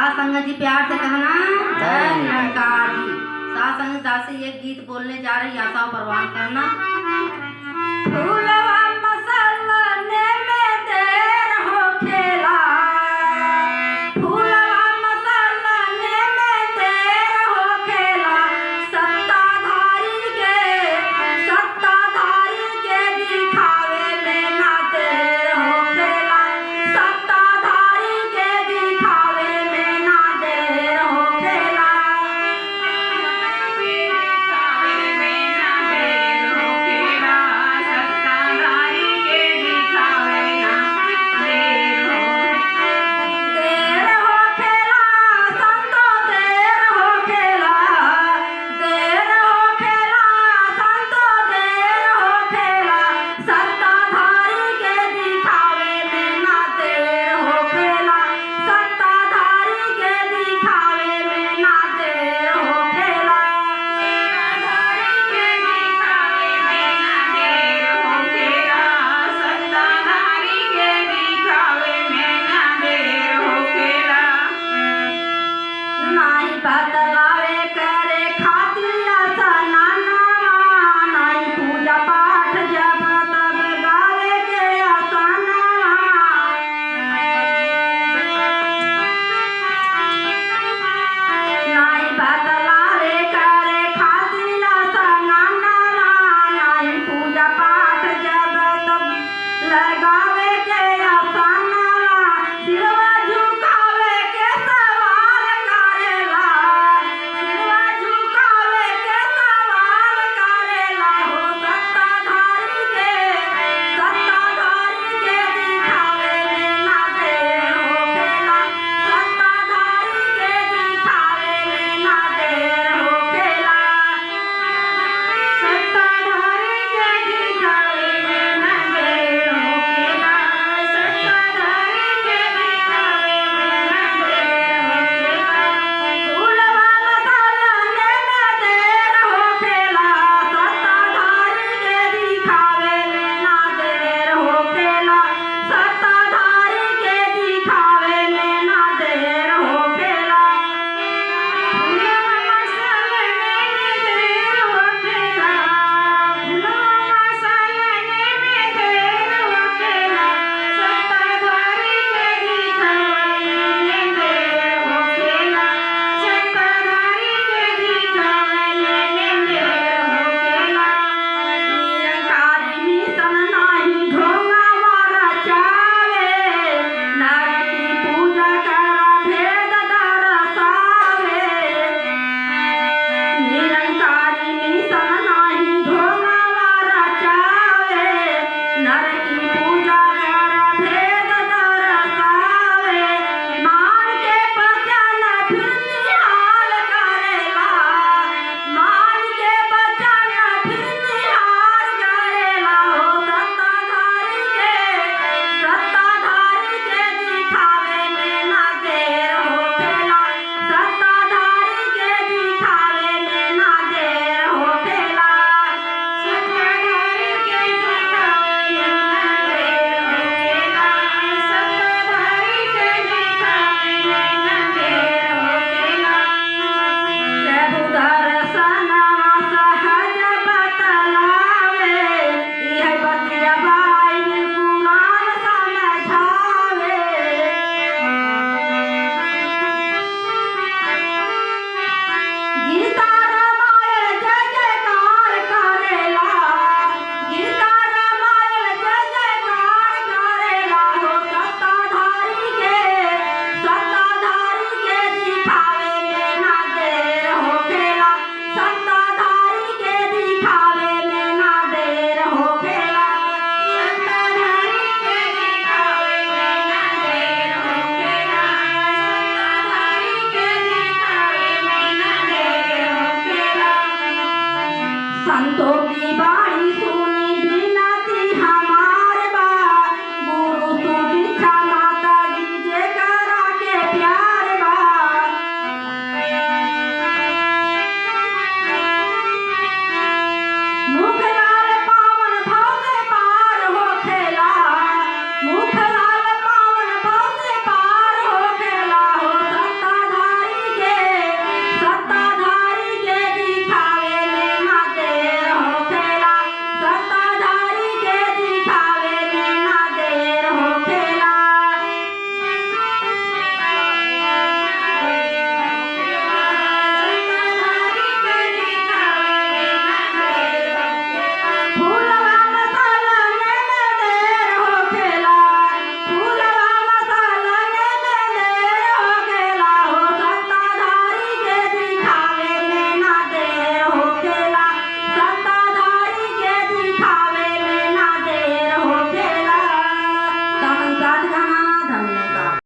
साथ संगत जी प्यार से कहना जय निरंकार जी। साथ संगत दास से एक गीत बोलने जा रही, आशाओं परवान करना। फूलवा मसलने में देर हो खेला, फूलवा मसलने में देर हो खेला, सत्ताधारी के दिखावे में ना देर हो खेला, सत्ताधारी के दिखावे में ना देर हो खेला, दिखावे में ना देर हो खेला, सत्ताधारी के दिखावे ना देर हो खेला, संतो देर हो खेला, देर हो खेला, संतो देर हो खेला, सत्ताधारी के दिखावे में ना देर हो खेला, सत्ताधारी के दिखावे में ना देर हो खेला, सत्ताधारी के दिखावे में ना देर हो खेला, सत्ताधारी के दिखावे में ना देर हो खेला। नाही बदलावे करे खातिर असनाना, नाही पूजा पाठ जब तब गावे के असना, नाही बदलावे करे खातिर असनाना, नाही पूजा पाठ जब तब लगावे के असना, सिरवा झुकावे के सवाल करेला, सिरवा झुकावे के सवाल करेला, हो सत्ताधारी के दिखावे में ना देर हो खेला, सत्ताधारी के दिखावे में ना देर हो खेला, सत्ताधारी के दिखावे में ना देर हो खेला, सत्ताधारी के दिखावे में ना देर हो खेला। फूलवा मसलने में देर हो खेला, सत्ताधारी के दिखावे में ना देर हो खेला, सत्ताधारी के दिखावे में ना देर हो खेला, फूलवा मसलने में देर हो खेला, फूलवा मसलने में देर हो खेला, सत्ताधारी के दिखावे में देर हो खेला, सत्ताधारी के दिखावे में देर हो खेला। निरंकारी मिशन नाही ढोंगा मारा चावे, नर की पूजा करा भेद दरसावे, निरंकारी मिशन नाही ढोंगा मारा चावे, नर की पूजा करा भेद दरसावे, मान के बचन फिर निहाल करेला, मान के बचन फिर निहाल करेला, हो सत्ताधारी के दिखावे में ना देर हो खेला, सत्ताधारी के दिखावे में ना देर हो खेला, सत्ताधारी के दिखावे में ना देर हो खेला, सत्ताधारी के दिखावे में ना देर हो खेला। प्रभु दर्शनवा सहज बतलावे, इह बतिया बाइबिल पुराण समझावे, गीता रामायण जय जयकार करेला, गीता रामायण जय जयकार करेला, हो सत्ताधारी के दिखावे में ना देर हो खेला, सत्ताधारी के दिखावे में ना देर हो खेला, सत्ताधारी के दिखावे में ना देर हो खेला, सत्ताधारी के दिखावे में ना देर हो खेला। संतों की बात